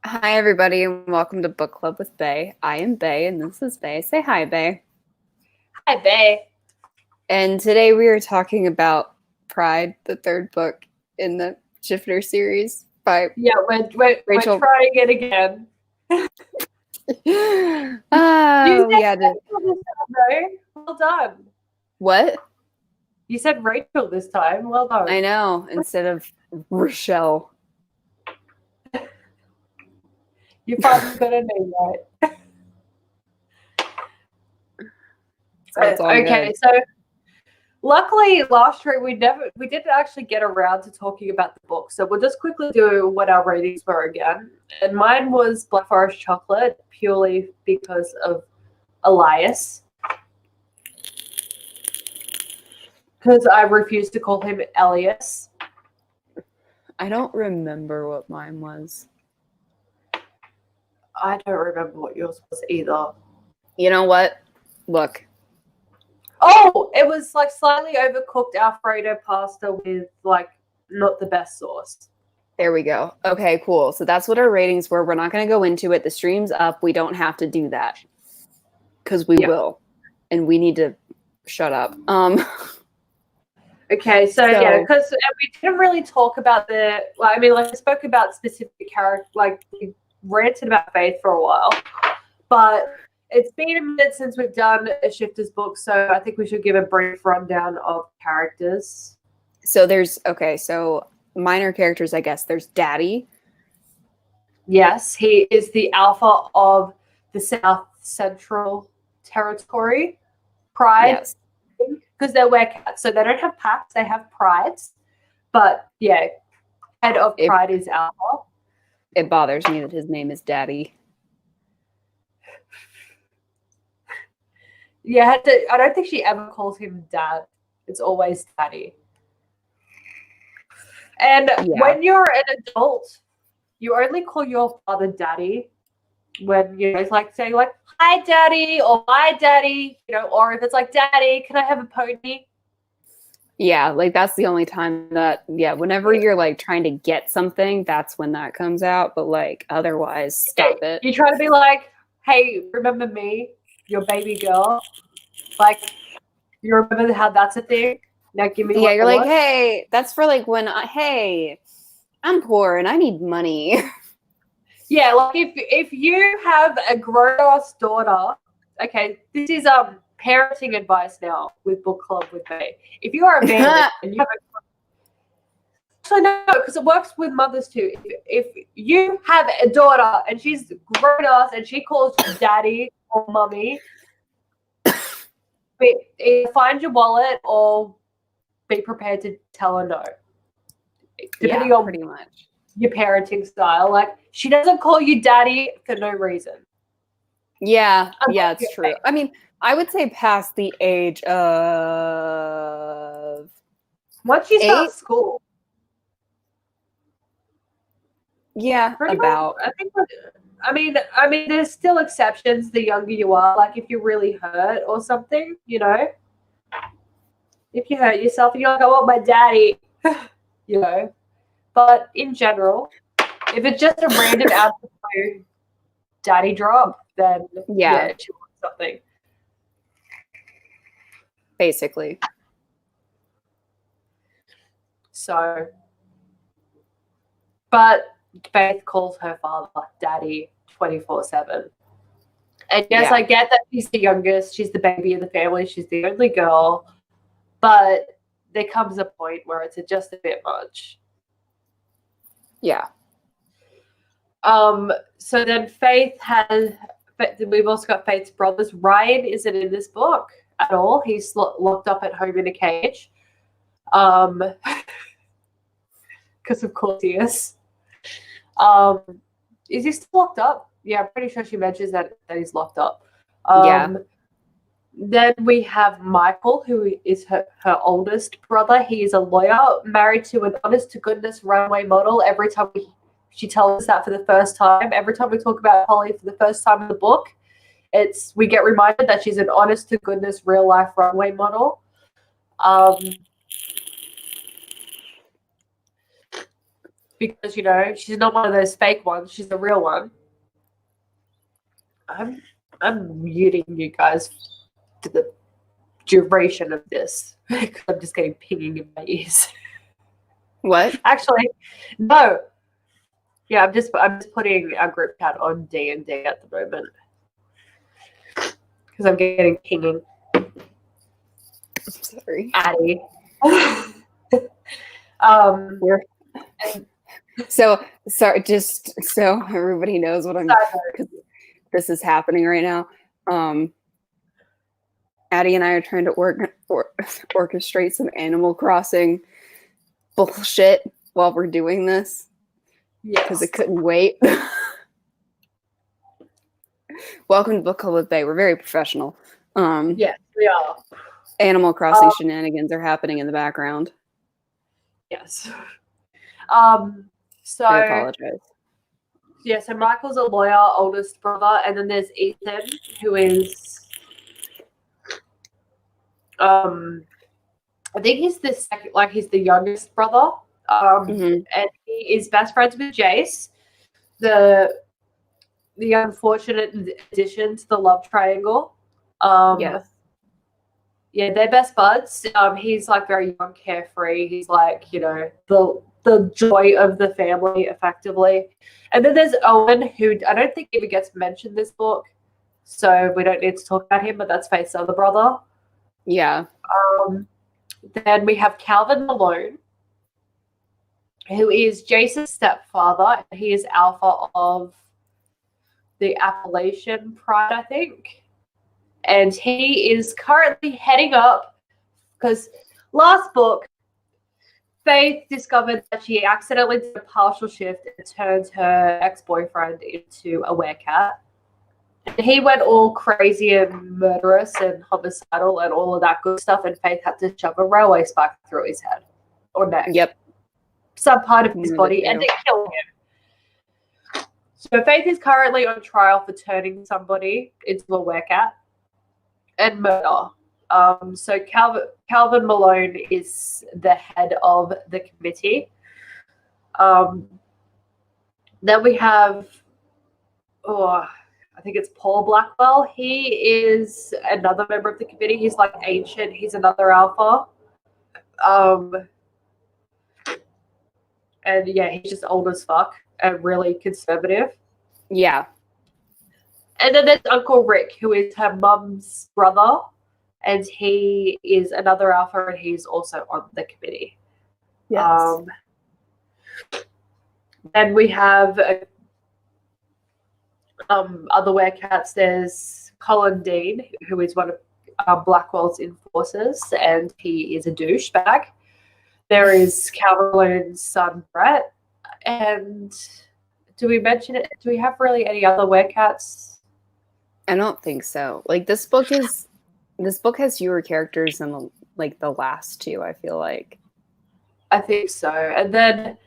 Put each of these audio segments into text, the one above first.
Hi, everybody, and welcome to Book Club with Bay. I am Bay, and this is Bay. Say hi, Bay. Hi, Bay. And today we are talking about Pride, the third book in the Shifter series by Yeah, we're Rachel. trying it again. We had to. Rachel this time, though. Well done. What? You said Rachel this time. Well done. I know, instead of Rochelle. You finally got a name right. Okay, Good. so luckily last week we didn't actually get around to talking about the book, so we'll just quickly do what our ratings were again. And mine was Black Forest Chocolate purely because of Elias. Because I refuse to call him Elias. I don't remember what mine was. I don't remember what yours was either. You know what? Look. Oh, it was like slightly overcooked Alfredo pasta with like not the best sauce. There we go. Okay, cool. So that's what our ratings were. We're not going to go into it. The stream's up. We don't have to do that because we will. And we need to shut up. Okay, so yeah, because we didn't really talk about I spoke about specific characters, like we ranted about Faith for a while, but it's been a minute since we've done a Shifters book, so I think we should give a brief rundown of characters. So so minor characters, I guess. There's Daddy. Yes, he is the alpha of the South Central Territory. Pride. Yes. Because they're werecats, so they don't have packs, they have prides. But yeah, head of Pride is Alpha. It bothers me that his name is Daddy. Yeah, I don't think she ever calls him Dad. It's always Daddy. And when you're an adult, you only call your father Daddy when it's like saying like hi Daddy or my Daddy, or if it's like Daddy, can I have a pony? Yeah, like that's the only time that whenever you're like trying to get something, that's when that comes out. But like otherwise, stop it. You try to be like, hey, remember me, your baby girl? Like, you remember how that's a thing? Now give me. Yeah, you're like, hey, that's for like when hey, I'm poor and I need money. Yeah, like if you have a grown-ass daughter, okay, this is parenting advice now with Book Club with me. If you are a man and you have actually no, because it works with mothers too. If you have a daughter and she's grown-ass and she calls you daddy or mummy, either find your wallet or be prepared to tell her no. Depending on pretty much your parenting style. Like, she doesn't call you daddy for no reason. Yeah, it's true. I mean, I would say past the age of once you start school. Yeah, pretty about. Much, I mean, there's still exceptions the younger you are. Like, if you're really hurt or something, if you hurt yourself and you're like, I want my daddy, But in general, if it's just a random out of the blue daddy drop, then yeah, she wants something. Basically. So, but Faith calls her father daddy 24/7. And yes, I get that she's the youngest, she's the baby of the family, she's the only girl, but there comes a point where it's just a bit much. Yeah. So then we've also got Faith's brothers. Ryan isn't in this book at all. He's locked up at home in a cage. Because of course he is. Is he still locked up? Yeah, I'm pretty sure she mentions that he's locked up. Then we have Michael, who is her oldest brother. He is a lawyer, married to an honest-to-goodness runway model. Every time she tells us that for the first time, every time we talk about Holly for the first time in the book, we get reminded that she's an honest-to-goodness real-life runway model. because, you know, she's not one of those fake ones. She's a real one. I'm muting you guys to the duration of this because I'm just getting pinging in my ears. What? Actually, no. Yeah, I'm just putting our group chat on D&D at the moment because I'm getting pinging. Sorry. Addie. We're so sorry. Just so everybody knows what I'm. This is happening right now. Addie and I are trying to orchestrate some Animal Crossing bullshit while we're doing this. Because it couldn't wait. Welcome to Book Club with Bay. We're very professional. Yes, we are. Animal Crossing shenanigans are happening in the background. Yes. So I apologize. Yeah, so Michael's a lawyer, oldest brother, and then there's Ethan, who is I think he's the second, like he's the youngest brother. And he is best friends with Jace, the unfortunate addition to the love triangle. Yes. Yeah, they're best buds. He's like very young, carefree. He's like, you know, the joy of the family, effectively. And then there's Owen, who I don't think even gets mentioned this book, so we don't need to talk about him. But that's Faith's other brother. Yeah. Then we have Calvin Malone, who is Jason's stepfather. He is alpha of the Appalachian Pride, I think. And he is currently heading up, because last book, Faith discovered that she accidentally did a partial shift and turned her ex-boyfriend into a werecat. And he went all crazy and murderous and homicidal and all of that good stuff, and Faith had to shove a railway spike through his head or neck. Yep. Some part of his body, and it killed him. So Faith is currently on trial for turning somebody into a werecat and murder. So Calvin Malone is the head of the committee. Then we have, I think it's Paul Blackwell. He is another member of the committee. He's like ancient. He's another alpha. And yeah, he's just old as fuck and really conservative. Yeah. And then there's Uncle Rick, who is her mum's brother, and he is another alpha, and he's also on the committee. Yes. Then we have other werecats. There's Colin Dean, who is one of Blackwell's enforcers, and he is a douchebag. There is Calvin son Brett, and do we mention it? Do we have really any other werecats? I don't think so. Like this book has fewer characters than the last two, I feel like. I think so. And then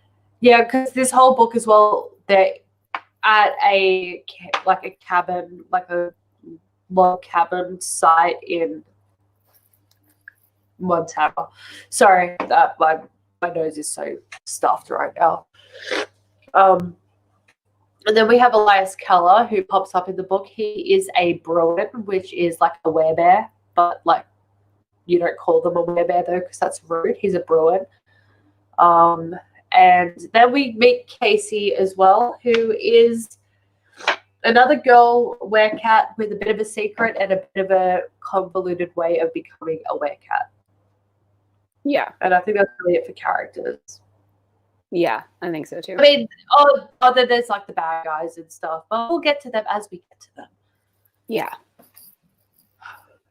because this whole book as well, they're at a cabin, like a log cabin site in Montana. Sorry, that my nose is so stuffed right now. And then we have Elias Keller, who pops up in the book. He is a Bruin, which is like a werebear, but like you don't call them a werebear though, because that's rude. He's a Bruin. And then we meet Casey as well, who is another girl werecat with a bit of a secret and a bit of a convoluted way of becoming a werecat. Yeah. And I think that's really it for characters. Yeah, I think so too. I mean, other there's like the bad guys and stuff, but we'll get to them as we get to them. Yeah.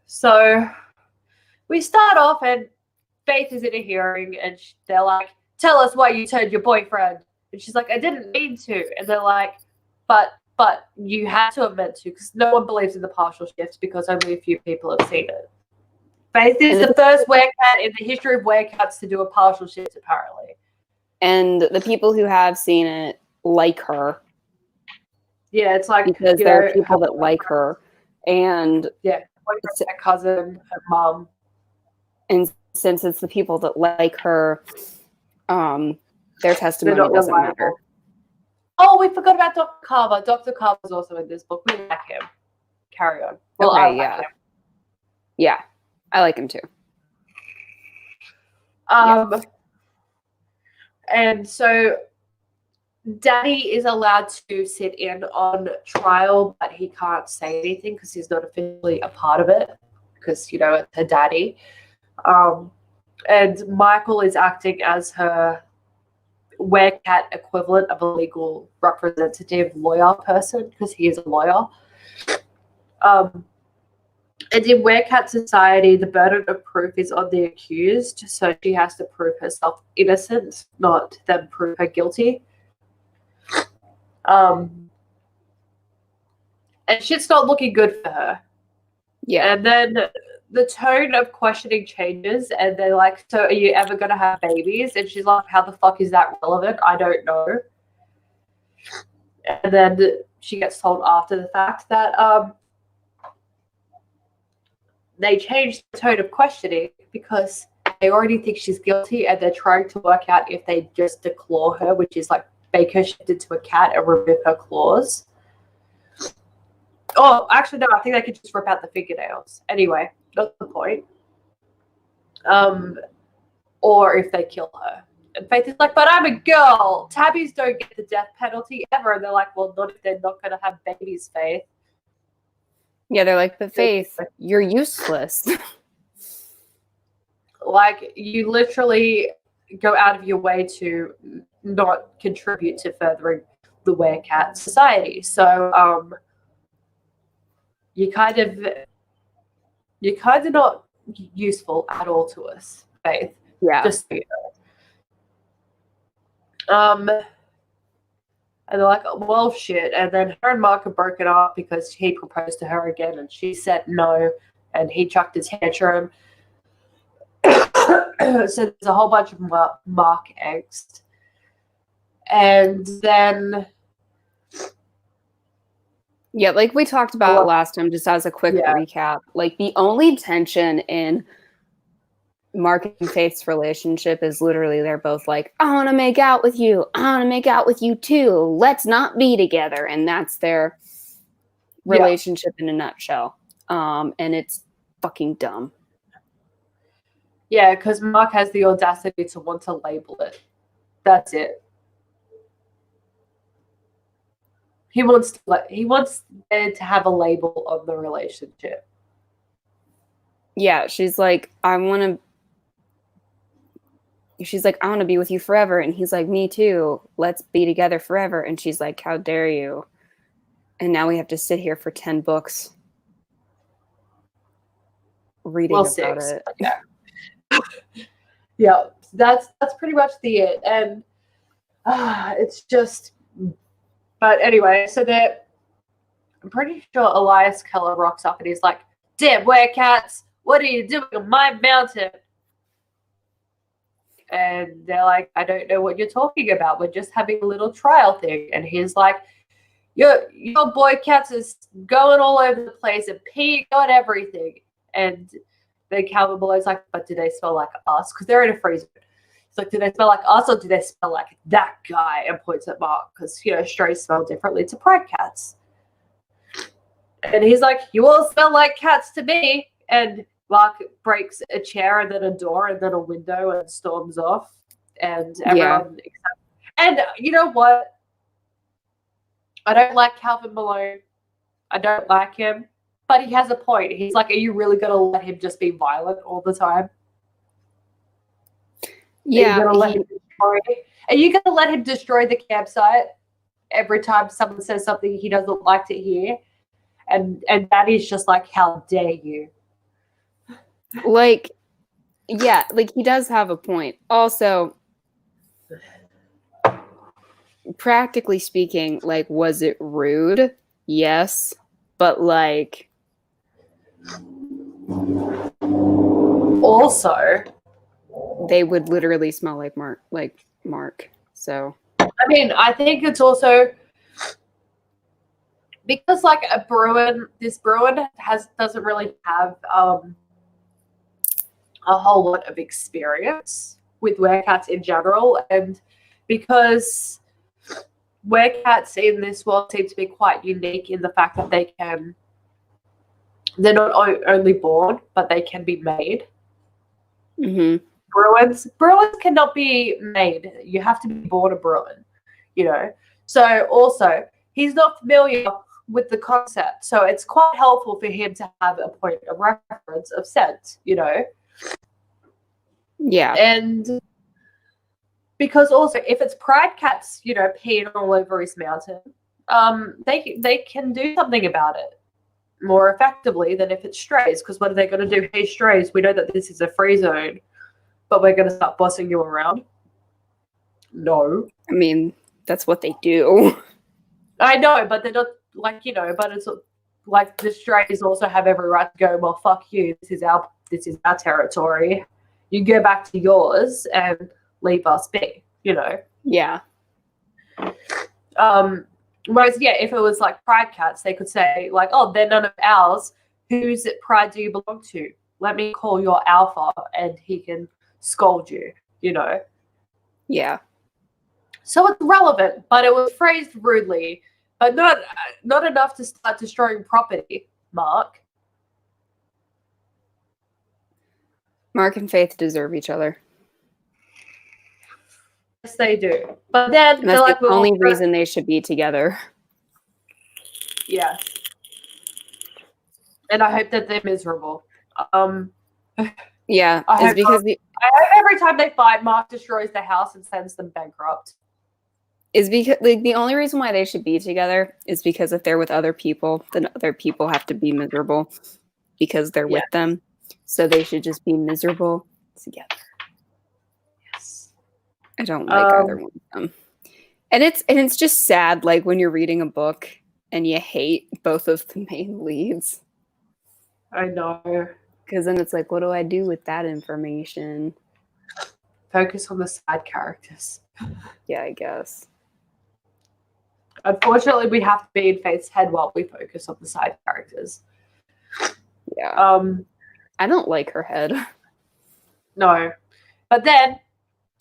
So we start off, and Faith is in a hearing, and they're like, "Tell us why you turned your boyfriend." And she's like, "I didn't mean to." And they're like, "But you had to have meant to, because no one believes in the partial shifts because only a few people have seen it." Faith is the first werecat in the history of werecats to do a partial shift, apparently. And the people who have seen it like her. Yeah, it's like because there are people that like her, and her cousin, her mom. And since it's the people that like her, Their They're testimony not doesn't matter. reliable. Oh, we forgot about Dr. Carver. Dr. Carver's also in this book. We like him. Carry on. Well, Okay, I like yeah. him. Yeah, I like him too. And so Daddy is allowed to sit in on trial, but he can't say anything because he's not officially a part of it because, you know, it's her daddy. And Michael is acting as her werecat equivalent of a legal representative lawyer person because he is a lawyer. And in werecat society, the burden of proof is on the accused, so she has to prove herself innocent, not them prove her guilty. And shit's not looking good for her. Yeah. And then the tone of questioning changes, and they're like, so are you ever going to have babies? And she's like, how the fuck is that relevant? I don't know. And then she gets told after the fact that they changed the tone of questioning because they already think she's guilty, and they're trying to work out if they just declaw her, which is like make her shift into a cat and remove her claws. Oh, actually, no, I think they could just rip out the fingernails. Anyway, not the point. Or if they kill her. And Faith is like, but I'm a girl. Tabbies don't get the death penalty ever. And they're like, well, not if they're not going to have babies, Faith. Yeah, they're like, but Faith, you're useless. Like, you literally go out of your way to not contribute to furthering the werecat society. So, you're kind of not useful at all to us, Faith. Yeah. Just so you know. And they're like, well, shit. And then her and Mark are broken up because he proposed to her again and she said no, and he chucked his tantrum. So there's a whole bunch of Mark angst. And then... Yeah, like we talked about last time, just as a quick recap, like the only tension in Mark and Faith's relationship is literally they're both like, I want to make out with you. I want to make out with you too. Let's not be together. And that's their relationship in a nutshell. And it's fucking dumb. Yeah, because Mark has the audacity to want to label it. That's it. He wants there to have a label on the relationship. Yeah, she's like, I want to be with you forever. And he's like, me too. Let's be together forever. And she's like, how dare you? And now we have to sit here for 10 books reading about 6, it. Yeah. Yeah, that's pretty much the it. And it's just... But anyway, so I'm pretty sure Elias Keller rocks up and he's like, damn werecats, what are you doing on my mountain? And they're like, I don't know what you're talking about. We're just having a little trial thing. And he's like, your boy cats is going all over the place and peeing on everything. And then Calvin Malone's like, but do they smell like us? Because they're in a freezer. It's like, do they smell like us or do they smell like that guy? And points at Mark because, you know, strays smell differently to pride cats. And he's like, you all smell like cats to me. And Mark breaks a chair and then a door and then a window and storms off. And everyone... And you know what? I don't like Calvin Malone. I don't like him. But he has a point. He's like, are you really going to let him just be violent all the time? Yeah. Are you going to let him destroy the campsite every time someone says something he doesn't like to hear? And Daddy's just like, how dare you? Like, yeah, like he does have a point. Also, practically speaking, like, was it rude? Yes. But like... Also... They would literally smell like Mark. So... I mean, I think it's also... Because, like, this Bruin doesn't really have a whole lot of experience with werecats in general, and because werecats in this world seem to be quite unique in the fact that they're not only born, but they can be made. Mm-hmm. Bruins cannot be made. You have to be born a Bruin, you know. So also, he's not familiar with the concept, so it's quite helpful for him to have a point of reference of sense, you know. Yeah. And because also, if it's pride cats, you know, peeing all over his mountain, they can do something about it more effectively than if it's strays. Because what are they going to do? Hey, strays, we know that this is a free zone, but we're going to start bossing you around. No. I mean, that's what they do. I know, but they're not like, you know, but it's like the strays also have every right to go, well, fuck you, this is our territory. You go back to yours and leave us be, you know. Yeah. Whereas, yeah, if it was like pride cats, they could say, like, oh, they're none of ours. Whose pride do you belong to? Let me call your alpha and he can scold you, you know. Yeah. So it's relevant, but it was phrased rudely, but not enough to start destroying property, Mark. Mark and Faith deserve each other. Yes, they do. But then and that's like, the only reason they should be together. Yes. And I hope that they're miserable. Yeah, I hope every time they fight, Mark destroys the house and sends them bankrupt. Is because like the only reason why they should be together is because if they're with other people, then other people have to be miserable because they're with them. So they should just be miserable together. Yes. I don't like either one of them. And it's just sad, like when you're reading a book and you hate both of the main leads. I know. Because then it's like, what do I do with that information? Focus on the side characters. Yeah, I guess. Unfortunately, we have to be in Faith's head while we focus on the side characters. Yeah. I don't like her head. No. But then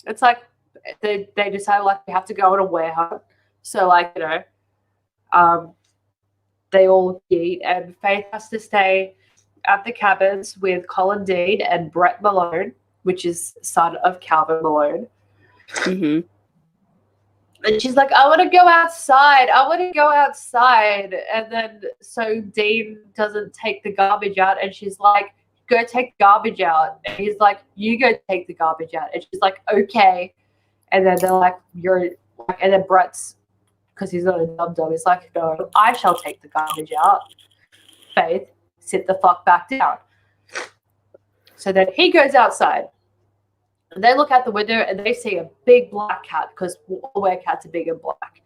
it's like they decide like we have to go on a warehouse. So like, you know, they all eat and Faith has to stay at the cabins with Colin Dean and Brett Malone, which is son of Calvin Malone. Mm-hmm. And she's like, I want to go outside. And then so Dean doesn't take the garbage out. And she's like, go take the garbage out. And he's like, you go take the garbage out. And she's like, okay. And then they're like, and then Brett's, because he's not a dum-dum, he's like, no, I shall take the garbage out. Faith, sit the fuck back down. So then he goes outside. And they look out the window and they see a big black cat because all werecats are big and black.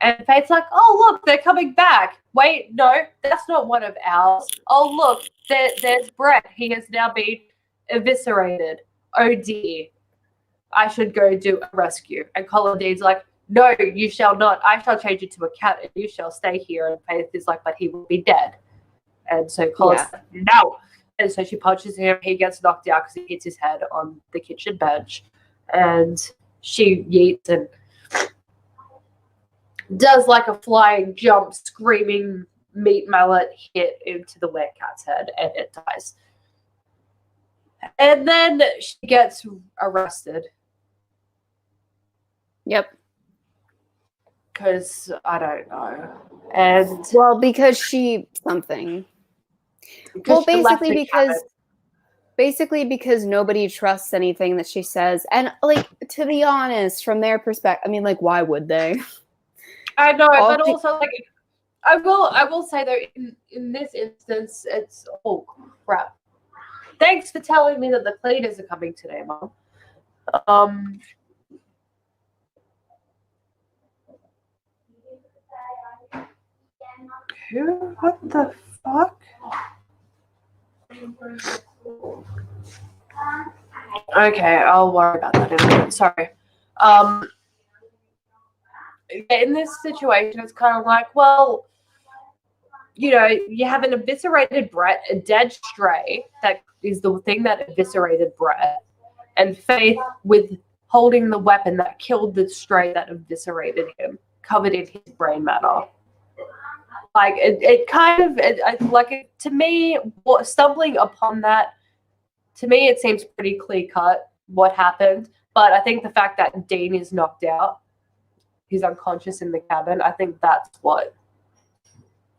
And Faith's like, oh, look, they're coming back. Wait, no, that's not one of ours. Oh, look, there's Brett. He has now been eviscerated. Oh, dear. I should go do a rescue. And Colin Dean's like, no, you shall not. I shall change you to a cat and you shall stay here. And Faith is like, but he will be dead. And so Colin's like, no. And so she punches him. He gets knocked out because he hits his head on the kitchen bench. And she yeets and does like a flying jump, screaming meat mallet hit into the werecat's head, and it dies. And then she gets arrested. Yep. Because I don't know. And well, because she something. Well, basically because nobody trusts anything that she says. And like, to be honest, from their perspective, I mean, like, why would they? I know, but also like I will say though, in this instance, it's oh crap. Thanks for telling me that the cleaners are coming today, Mom. What the fuck? Okay, I'll worry about that in a minute. Sorry. In this situation, it's kind of like, well, you know, you have an eviscerated Brett, a dead stray, that is the thing that eviscerated Brett, and Faith with holding the weapon that killed the stray that eviscerated him, covered in his brain matter. Like, to me, stumbling upon that, to me, it seems pretty clear cut what happened. But I think the fact that Dean is knocked out, he's unconscious in the cabin, I think that's where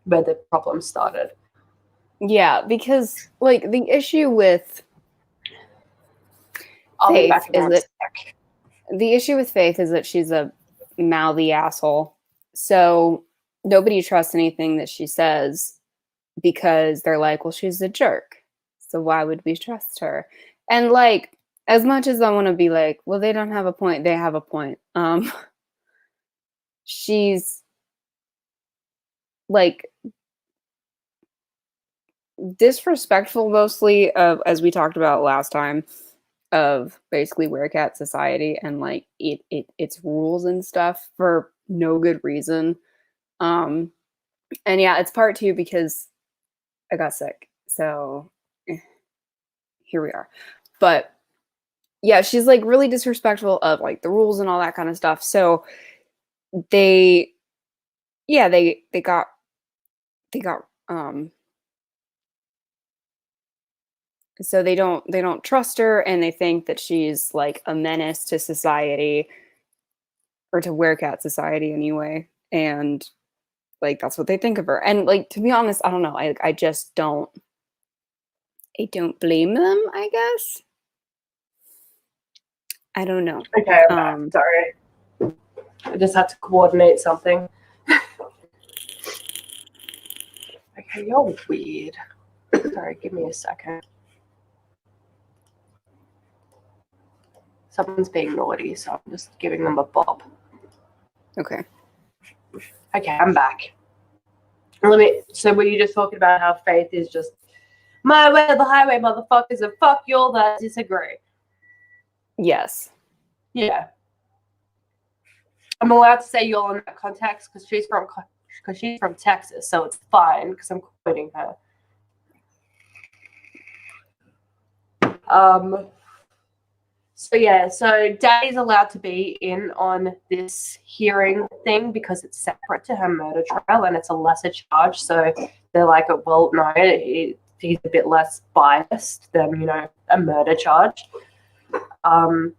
the problem started. Yeah, because, like, the issue with Faith is that she's a mouthy asshole. So nobody trusts anything that she says because they're like, well, she's a jerk. So why would we trust her? And, like, as much as I want to be like, well, they don't have a point, they have a point. She's, like, disrespectful mostly of, as we talked about last time, of basically Werecat society and, like, its rules and stuff for no good reason. And yeah, it's part 2 because I got sick. So here we are. But yeah, she's, like, really disrespectful of, like, the rules and all that kind of stuff. So they got so they don't trust her, and they think that she's, like, a menace to society, or to Werecat society anyway. And, like, that's what they think of her. And, like, to be honest, I don't know. I just don't blame them, I guess. I don't know. Okay, sorry. I just have to coordinate something. Okay, you're weird. Sorry, give me a second. Someone's being naughty, so I'm just giving them a bob. Okay. Okay, I'm back. So were you just talking about how Faith is just my way or the highway, motherfuckers, and fuck you all that disagree? Yes. Yeah. I'm allowed to say y'all in that context because she's from Texas, so it's fine because I'm quoting her. So Daddy's allowed to be in on this hearing thing because it's separate to her murder trial and it's a lesser charge. So they're like, well, no, he's a bit less biased than, you know, a murder charge. And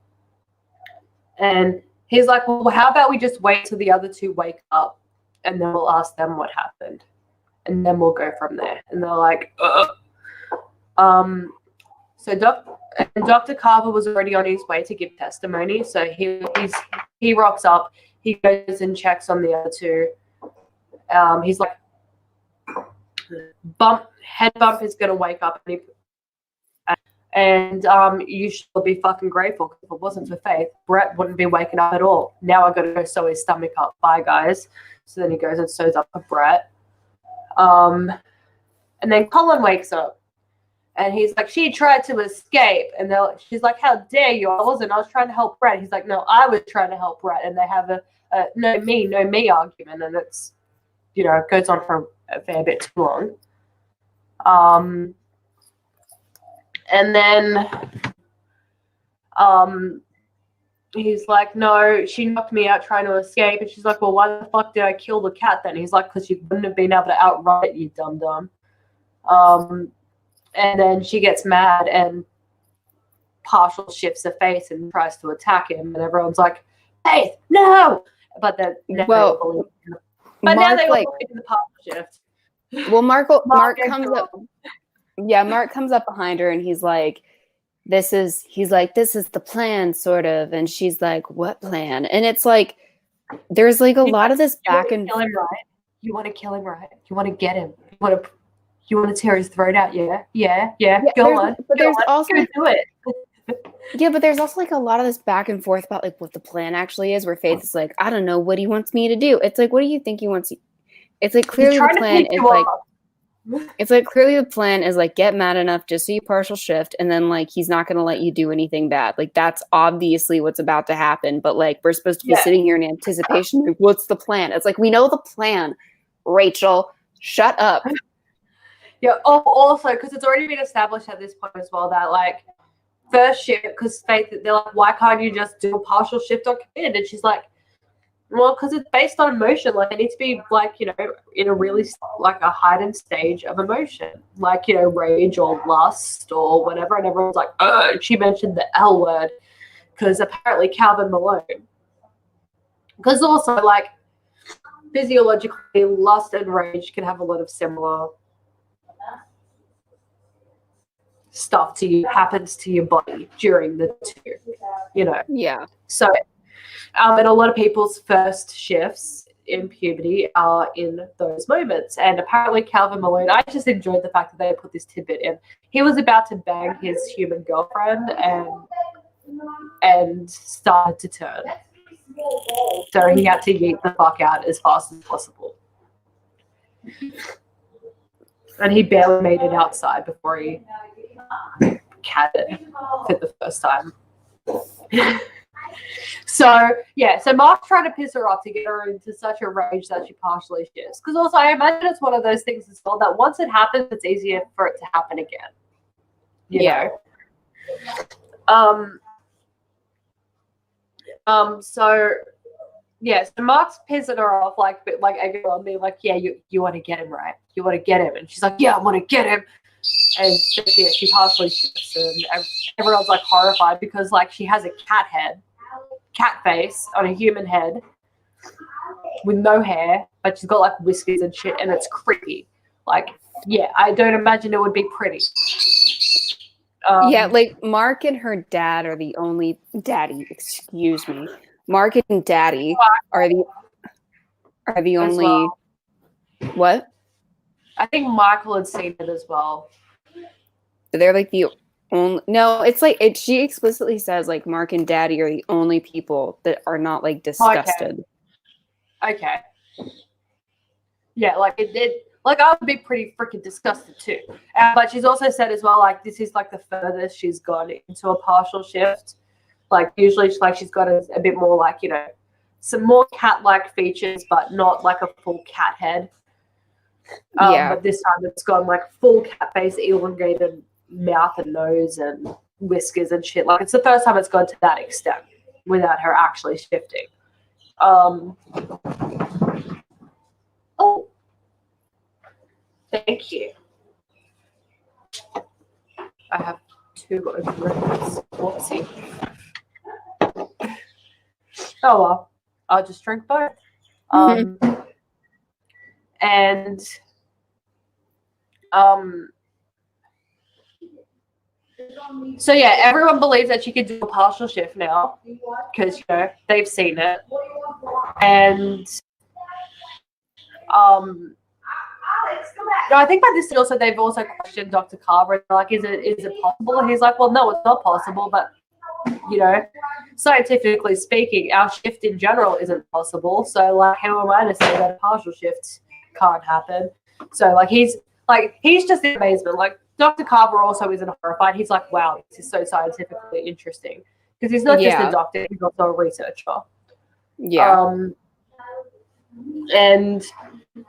he's like, well, how about we just wait till the other 2 wake up and then we'll ask them what happened. And then we'll go from there. And they're like, ugh. So Dr. Carver was already on his way to give testimony. So he rocks up. He goes and checks on the other 2. He's like, head bump is going to wake up. And you should be fucking grateful because if it wasn't for Faith, Brett wouldn't be waking up at all. Now I've got to go sew his stomach up. Bye, guys. So then he goes and sews up for Brett. And then Colin wakes up. And he's like, she tried to escape. And she's like, how dare you? I wasn't. I was trying to help Brett. He's like, no, I was trying to help Brett. And they have a no me argument. And it's, you know, it goes on for a fair bit too long. And then he's like, no, she knocked me out trying to escape. And she's like, well, why the fuck did I kill the cat then? He's like, because you wouldn't have been able to outrun it, you dum-dum. And then she gets mad and partial shifts her face and tries to attack him. And everyone's like, Faith, no! But then now they all believe in the partial shift. Well, Mark comes up. Yeah, Mark comes up behind her and he's like, this is the plan, sort of. And she's like, what plan? And it's like, there's like a lot of this back and forth. You want to kill him, right? You want to get him. You want to tear his throat out, yeah. Go on. But there's also do it. Yeah, but there's also like a lot of this back and forth about like what the plan actually is, where Faith is like, I don't know what he wants me to do. It's like, what do you think he wants? It's like clearly the plan is like, it's like clearly the plan is like get mad enough just so you partial shift, and then like he's not going to let you do anything bad. Like that's obviously what's about to happen. But like we're supposed to be sitting here in anticipation. Like, what's the plan? It's like we know the plan. Rachel, shut up. Yeah. Oh, also, because it's already been established at this point as well that like first shift, because Faith, they're like, why can't you just do a partial shift or committed? And she's like, well, because it's based on emotion. Like, I need to be, like, you know, in a really, like, a heightened stage of emotion, like, you know, rage or lust or whatever. And everyone's like, oh, she mentioned the L word, because apparently Calvin Malone. Because also, like, physiologically, lust and rage can have a lot of similar stuff to you, happens to your body during the two, you know. Yeah. So, and a lot of people's first shifts in puberty are in those moments. And apparently Calvin Malone, I just enjoyed the fact that they put this tidbit in. He was about to bang his human girlfriend and started to turn. So he had to yeet the fuck out as fast as possible. And he barely made it outside before he catted for the first time. So, yeah, so Mark's trying to piss her off to get her into such a rage that she partially shifts. Because also, I imagine it's one of those things as well that once it happens, it's easier for it to happen again. You know? So, yeah, so Mark's pissing her off, like everyone being like, yeah, you want to get him, right? You want to get him. And she's like, yeah, I want to get him. And so, yeah, she partially shifts, and everyone's like horrified because, like, she has a cat face on a human head with no hair, but she's got like whiskers and shit, and it's creepy. Like, yeah, I don't imagine it would be pretty. Yeah, like Mark and her dad are the only excuse me. Mark and Daddy are the only well. What? I think Michael had seen it as well. They're like the only it's like she explicitly says like Mark and Daddy are the only people that are not like disgusted. Okay. Yeah, like it like I would be pretty freaking disgusted too. But she's also said as well, like, this is like the furthest she's gone into a partial shift. Like, usually she's got a bit more, like, you know, some more cat-like features, but not like a full cat head. But this time it's gone like full cat face, elongated mouth and nose and whiskers and shit. Like, it's the first time it's gone to that extent without her actually shifting. Oh, thank you. I have 2 open rooms. Whoopsie. Oh well, I'll just drink both. And so yeah, everyone believes that she could do a partial shift now because, you know, they've seen it. And I think by this also they've also questioned Dr. Carver, like, is it possible? And he's like, well, no, it's not possible, but, you know, scientifically speaking, our shift in general isn't possible. So, like, how am I to say that a partial shift can't happen? So, like, he's just in amazement. Like, Dr. Carver also isn't horrified. He's like, wow, this is so scientifically interesting. Because he's not just a doctor, he's also a researcher. Yeah. And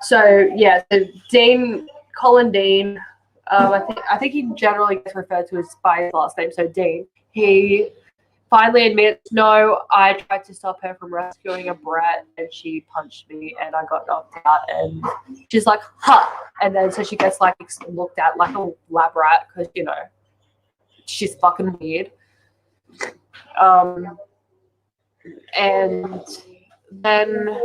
so, yeah, so Colin Dean, I think he generally gets referred to as by his last name, so Dean, he finally admits, no, I tried to stop her from rescuing a brat and she punched me and I got knocked out. And she's like, huh. And then so she gets like looked at like a lab rat because, you know, she's fucking weird. And then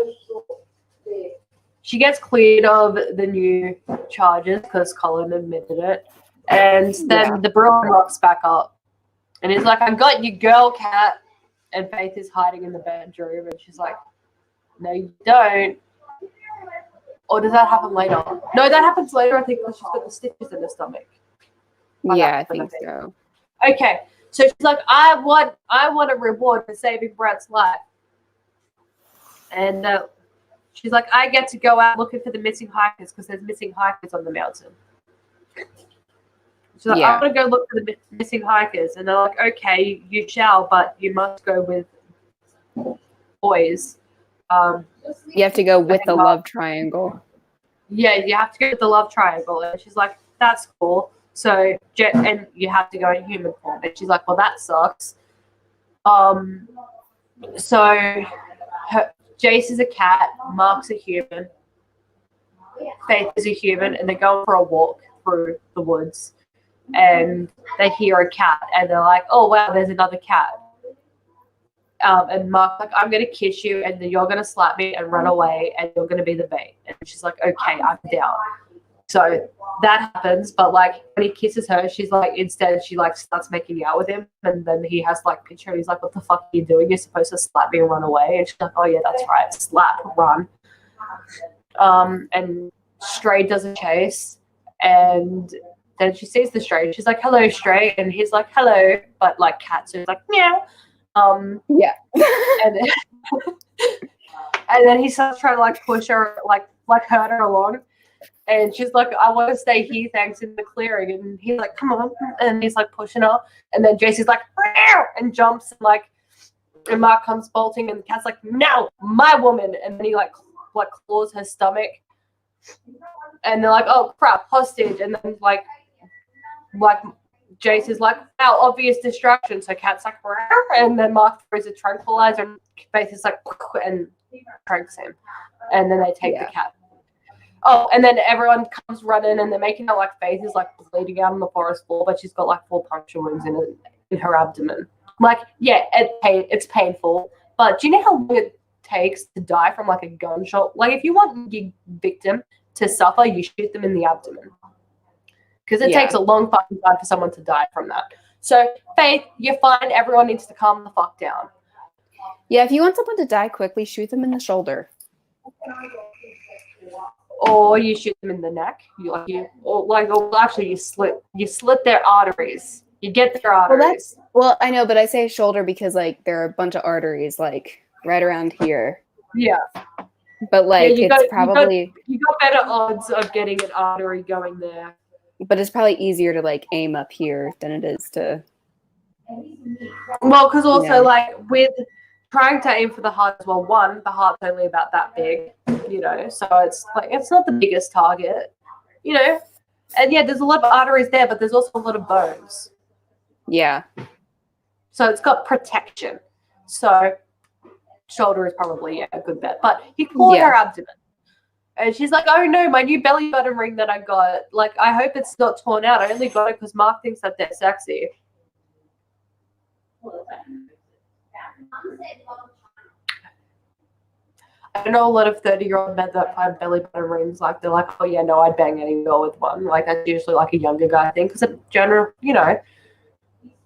she gets cleared of the new charges because Colin admitted it. And then the Bruin rocks back up. And he's like, I got you, girl cat. And Faith is hiding in the bedroom. And she's like, no, you don't. Or does that happen later? No, that happens later, I think, because she's got the stitches in her stomach. Yeah, I think so. Okay. So she's like, I want a reward for saving Brad's life. And she's like, I get to go out looking for the missing hikers because there's missing hikers on the mountain. She's like, I'm going to go look for the missing hikers. And they're like, okay, you shall, but you must go with boys. You have to go with the love triangle. Yeah, you have to go with the love triangle. And she's like, that's cool. So, and you have to go in human form. And she's like, well, that sucks. So Jace is a cat, Mark's a human, Faith is a human, and they're going for a walk through the woods. And they hear a cat, and they're like, oh, wow, there's another cat. And Mark's like, I'm going to kiss you, and then you're going to slap me and run away, and you're going to be the bait. And she's like, okay, I'm down. So that happens, but like when he kisses her, she's like, instead she like starts making out with him, and then he has like picture, and he's like, what the fuck are you doing? You're supposed to slap me and run away. And she's like, oh yeah, that's right, slap, run. And Stray does a chase, and then she sees the Stray. She's like, hello, Stray, and he's like, hello, but like cat, so he's like, meow. Yeah. and then he starts trying to like push her, like hurt her along. And she's like, I want to stay here, thanks, in the clearing. And he's like, come on. And he's like pushing her. And then Jason's like, meow, and jumps, and Mark comes bolting, and the cat's like, no, my woman. And then he like claws her stomach. And they're like, oh crap, hostage. And then like Jace is like, wow, obvious distraction. So cat's like, and then Mark throws a tranquilizer, and Faith is like, and tranks him. And then they take the cat. Oh, and then everyone comes running, and they're making out like Faith is like bleeding out on the forest floor, but she's got like 4 puncture wounds in her abdomen. Like, yeah, it's painful, but do you know how long it takes to die from like a gunshot? Like, if you want your victim to suffer, you shoot them in the abdomen, because it takes a long fucking time for someone to die from that. So, Faith, you're fine. Everyone needs to calm the fuck down. Yeah, if you want someone to die quickly, shoot them in the shoulder. Or you shoot them in the neck. You slit their arteries. You get their arteries. Well, I know, but I say shoulder because like there are a bunch of arteries like right around here. Yeah. But like you got better odds of getting an artery going there. But it's probably easier to like aim up here than it is to. Well, because also like with trying to aim for the heart as well. One, the heart's only about that big, so it's like it's not the biggest target, And yeah, there's a lot of arteries there, but there's also a lot of bones. Yeah. So it's got protection. So shoulder is probably a good bet. But he clawed her abdomen. And she's like, oh no, my new belly button ring that I got. Like, I hope it's not torn out. I only got it because Mark thinks that they're sexy. I know a lot of 30-year-old men that find belly button rings, like, they're like, oh yeah, no, I'd bang any girl with one. Like, that's usually like a younger guy thing, because it's general,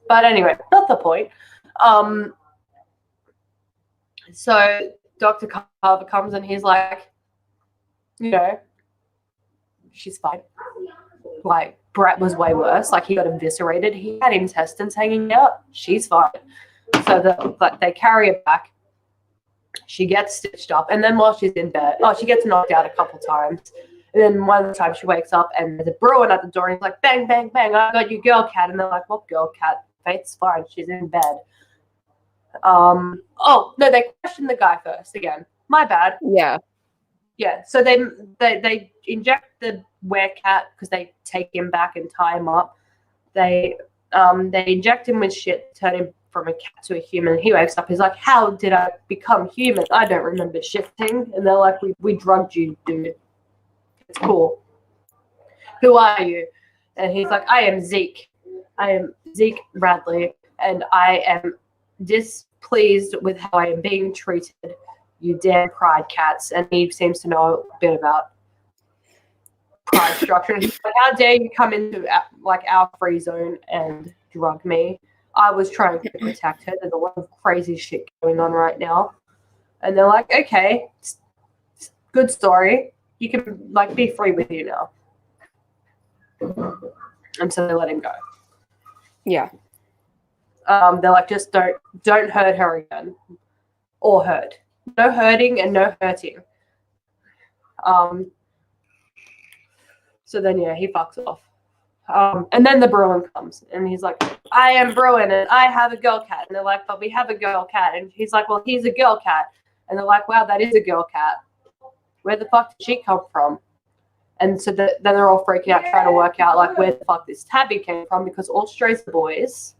But anyway, not the point. So Dr. Carver comes, and he's like, she's fine. Like, Brett was way worse. Like, he got eviscerated. He had intestines hanging out. She's fine. So they carry her back. She gets stitched up, and then while she's in bed, she gets knocked out a couple times. And then one time she wakes up, and there's a Bruin at the door, and he's like, bang, bang, bang, I got you, girl cat. And they're like, what girl cat? Faith's fine. She's in bed. Oh, no, they question the guy first again. My bad. Yeah. Yeah, so they inject the werecat because they take him back and tie him up. They inject him with shit, turn him from a cat to a human. He wakes up, he's like, how did I become human? I don't remember shifting. And they're like, we drugged you, dude. It's cool. Who are you? And he's like, I am Zeke. I am Zeke Bradley, and I am displeased with how I am being treated, you damn pride cats. And he seems to know a bit about pride structure. And he's like, how dare you come into our free zone and drug me? I was trying to protect her. There's a lot of crazy shit going on right now. And they're like, okay, good story. You can be free with you now. And so they let him go. Yeah. They're like, just don't hurt her again. Or hurt. No hurting and no hurting. So then, he fucks off. And then the Bruin comes, and he's like, I am Bruin, and I have a girl cat. And they're like, but we have a girl cat. And he's like, well, he's a girl cat. And they're like, wow, that is a girl cat. Where the fuck did she come from? And so then they're all freaking out, trying to work out like where the fuck this Tabby came from, because all strays are boys.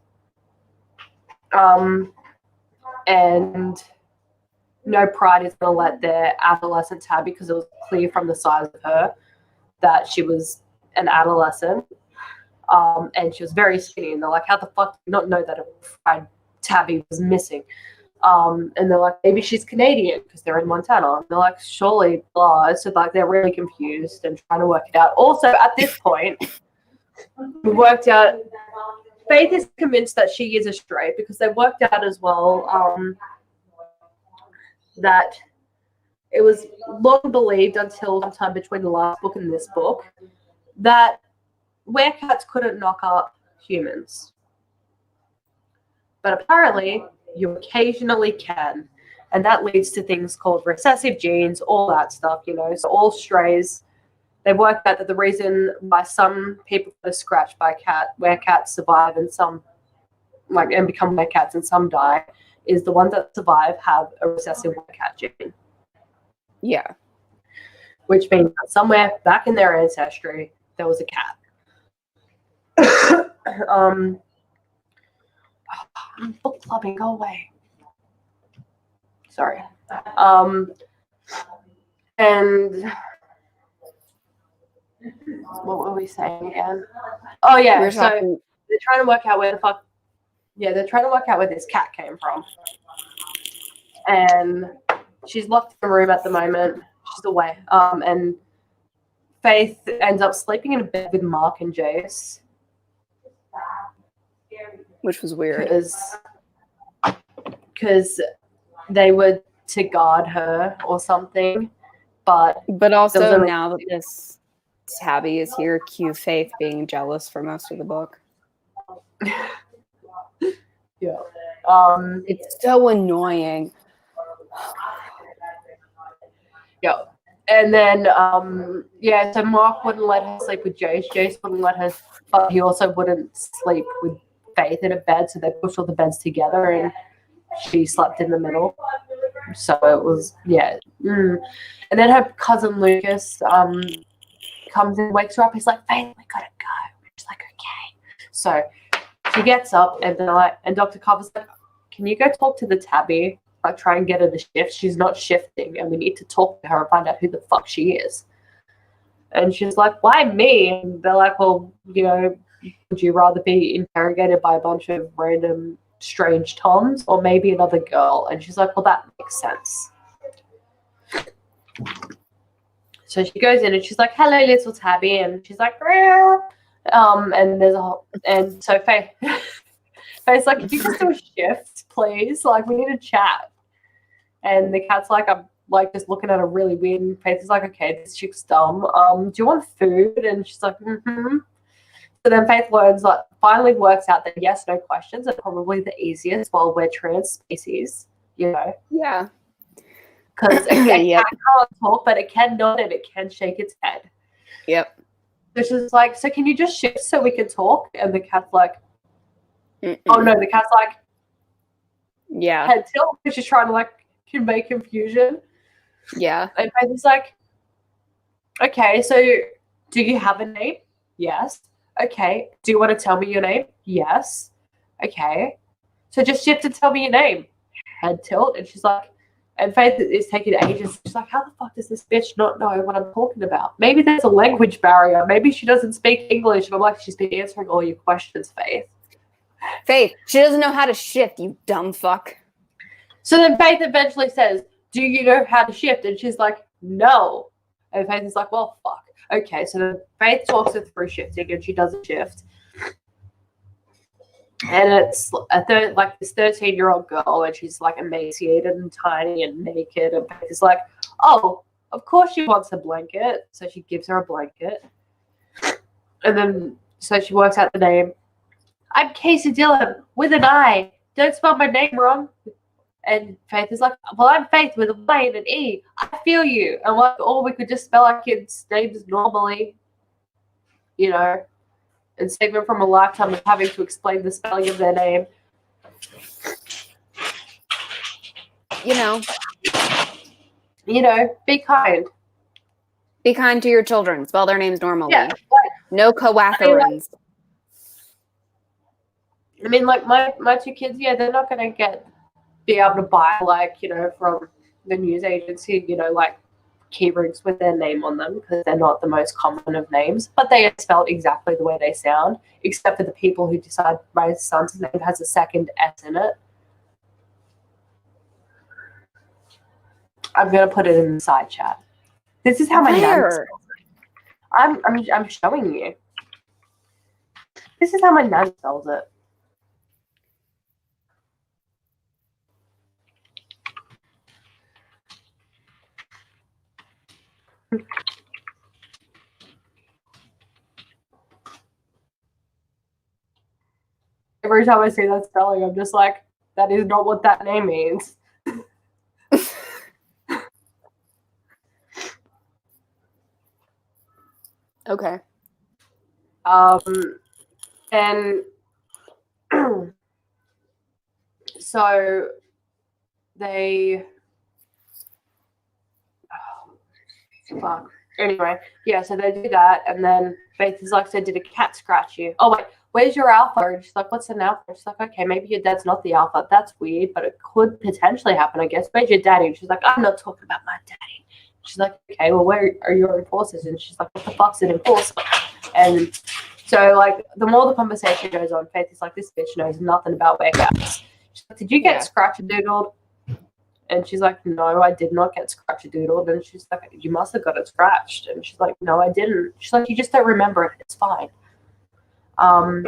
And no Pride is going to let their adolescent Tabby, because it was clear from the size of her that she was an adolescent. And she was very skinny. And they're like, how the fuck do you not know that a Pride Tabby was missing? And they're like, maybe she's Canadian because they're in Montana. And they're like, surely, blah. So like they're really confused and trying to work it out. Also, at this point, we worked out Faith is convinced that she is a stray, because they worked out as well that it was long believed until sometime between the last book and this book that werecats couldn't knock up humans. But apparently you occasionally can, and that leads to things called recessive genes, all that stuff, you know. So all strays, they've worked out that the reason why some people get scratched by a cat, werecats survive, and some and become werecats and some die, is the ones that survive have a recessive werecat gene. Yeah. Which means that somewhere back in their ancestry there was a cat. Book clubbing, go away. Sorry. And what were we saying again? Oh yeah, so they're trying to work out where the fuck. Yeah, they're trying to work out where this cat came from. And she's locked in the room at the moment. She's away. And Faith ends up sleeping in a bed with Mark and Jace. Which was weird. Because they were to guard her or something. But also now that this Tabby is here, cue Faith being jealous for most of the book. Yeah. It's so annoying. Yeah. And then, so Mark wouldn't let her sleep with Jace. Jace wouldn't let her, but he also wouldn't sleep with Faith in a bed, so they pushed all the beds together and she slept in the middle. So it was, yeah. And then her cousin Lucas comes and wakes her up. He's like, Faith, we gotta go. She's like, okay. So she gets up and Dr. Carver's like, can you go talk to the Tabby? Like, try and get her to shift. She's not shifting, and we need to talk to her and find out who the fuck she is. And she's like, why me? And they're like, well, you know, would you rather be interrogated by a bunch of random strange Toms or maybe another girl? And she's like, well, that makes sense. So she goes in and she's like, hello, little Tabby. And she's like, Rear. And there's a whole, and so Faith's like, can you just do a shift, please? Like, we need to chat. And the cat's like, I'm like just looking at her really weird. And Faith is like, okay, this chick's dumb. Do you want food? And she's like, mm-hmm. So then Faith finally works out that yes, no questions are probably the easiest while we're trans species, you know? Yeah. Because a cat can't talk, but it can nod and it can shake its head. Yep. So she's like, so can you just shift so we can talk? And the cat's like, mm-mm. Oh no, the cat's like, yeah, head tilt, because she's trying to like convey confusion. Yeah. And Faith is like, okay, so do you have a name? Yes. Okay. Do you want to tell me your name? Yes. Okay. So just shift and tell me your name. Head tilt. And she's like, and Faith is taking ages. She's like, how the fuck does this bitch not know what I'm talking about? Maybe there's a language barrier. Maybe she doesn't speak English. And I'm like, she's been answering all your questions, Faith. Faith, she doesn't know how to shift, you dumb fuck. So then Faith eventually says, do you know how to shift? And she's like, no. And Faith is like, well, fuck. Okay, so then Faith talks her through shifting and she does a shift. And it's like this 13-year-old girl, and she's like emaciated and tiny and naked. And Faith is like, oh, of course she wants a blanket. So she gives her a blanket. And then, so she works out the name. I'm Casey Dillon with an I. Don't spell my name wrong. And Faith is like, well, I'm Faith with a Y and an E. I feel you. And like, or we could just spell our kids' names normally, you know, and save them from a lifetime of having to explain the spelling of their name. You know, be kind. Be kind to your children. Spell their names normally. Yeah, no coatherans. I mean, like my two kids, yeah, they're not gonna be able to buy, like, you know, from the news agency, you know, like key rings with their name on them, because they're not the most common of names, but they are spelled exactly the way they sound, except for the people who decide my son's name has a second S in it. I'm gonna put it in the side chat. This is how my nan spells it. I'm showing you. This is how my nan spells it. Every time I see that spelling, I'm just like, that is not what that name means. Okay. And so they, fuck. Anyway, yeah, so they do that, and then Faith is like, so did a cat scratch you? Oh, wait, where's your alpha? And she's like, what's an alpha? She's like, okay, maybe your dad's not the alpha. That's weird, but it could potentially happen, I guess. Where's your daddy? And she's like, I'm not talking about my daddy. She's like, okay, well, where are your enforcers? And she's like, what the fuck's an enforcer? And so, like, the more the conversation goes on, Faith is like, this bitch knows nothing about workouts. She's like, did you get scratch-a-doodled? And she's like, no, I did not get scratch-a-doodled. And she's like, you must have got it scratched. And she's like, no, I didn't. She's like, you just don't remember it. It's fine. And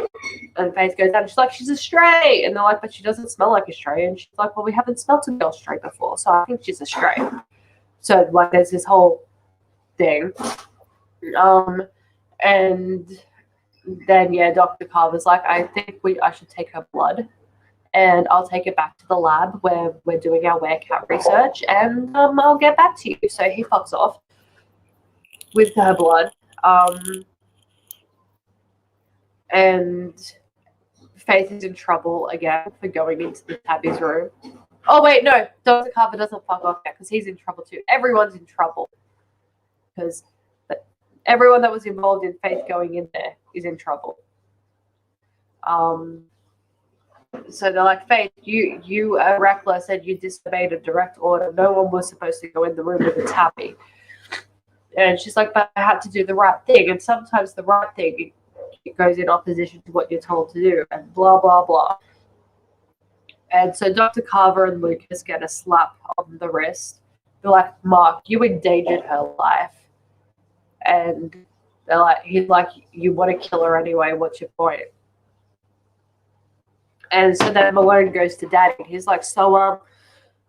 Faith goes down. She's like, she's a stray. And they're like, but she doesn't smell like a stray. And she's like, well, we haven't smelled a girl stray before, so I think she's a stray. So, like, there's this whole thing. And then, yeah, Dr. Carver's like, I think I should take her blood, and I'll take it back to the lab where we're doing our werecat research, and I'll get back to you. So he fucks off with her blood. And Faith is in trouble again for going into the Tabby's room. Oh, wait, no. Dr. Carver doesn't fuck off yet because he's in trouble too. Everyone's in trouble because everyone that was involved in Faith going in there is in trouble. So they're like, Faith, you are reckless and you disobeyed a direct order. No one was supposed to go in the room with a Tabby. And she's like, but I had to do the right thing. And sometimes the right thing, it goes in opposition to what you're told to do, and blah, blah, blah. And so Dr. Carver and Lucas get a slap on the wrist. They're like, Mark, you endangered her life. And they're like, he's like, you want to kill her anyway, what's your point? And so then Malone goes to Daddy, and he's like, so,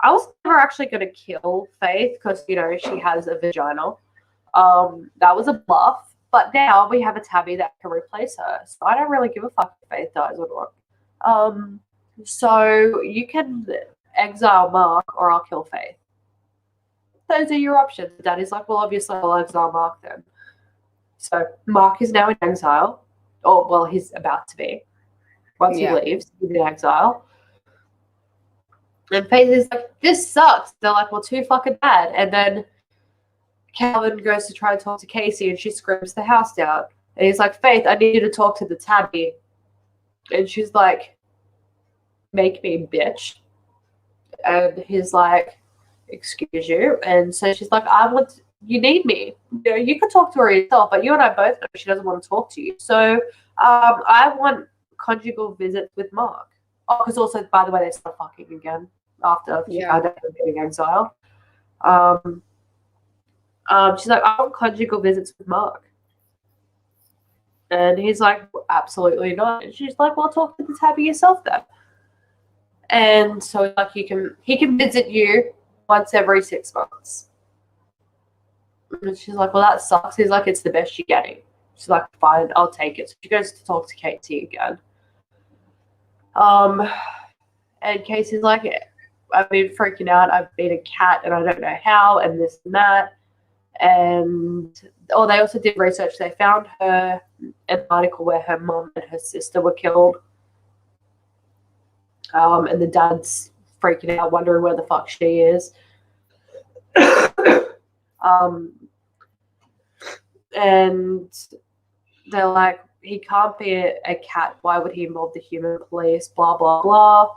I was never actually going to kill Faith because, you know, she has a vagina. That was a bluff. But now we have a Tabby that can replace her. So I don't really give a fuck if Faith dies or not. So you can exile Mark or I'll kill Faith. Those are your options. Daddy's like, well, obviously I'll exile Mark then. So Mark is now in exile. Or, well, he's about to be. Once he leaves, he's in exile. And Faith is like, this sucks. They're like, well, too fucking bad. And then Calvin goes to try and talk to Casey, and she screams the house down. And he's like, Faith, I need you to talk to the Tabby. And she's like, make me, bitch. And he's like, excuse you. And so she's like, you need me. You know, you can talk to her yourself, but you and I both know she doesn't want to talk to you. So I want conjugal visits with Mark. Oh, because also, by the way, they start fucking again after she found out they were in exile. She's like, I want conjugal visits with Mark. And he's like, absolutely not. And she's like, well, talk to the Tabby yourself then. And so, like, he can visit you once every 6 months. And she's like, well, that sucks. He's like, it's the best you're getting. She's like, fine, I'll take it. So she goes to talk to Katie again. And Casey's like, I've been freaking out. I've been a cat and I don't know how, and this and that. And they also did research. They found an article where her mom and her sister were killed. And the dad's freaking out, wondering where the fuck she is. And they're like, he can't be a cat. Why would he involve the human police? Blah, blah, blah.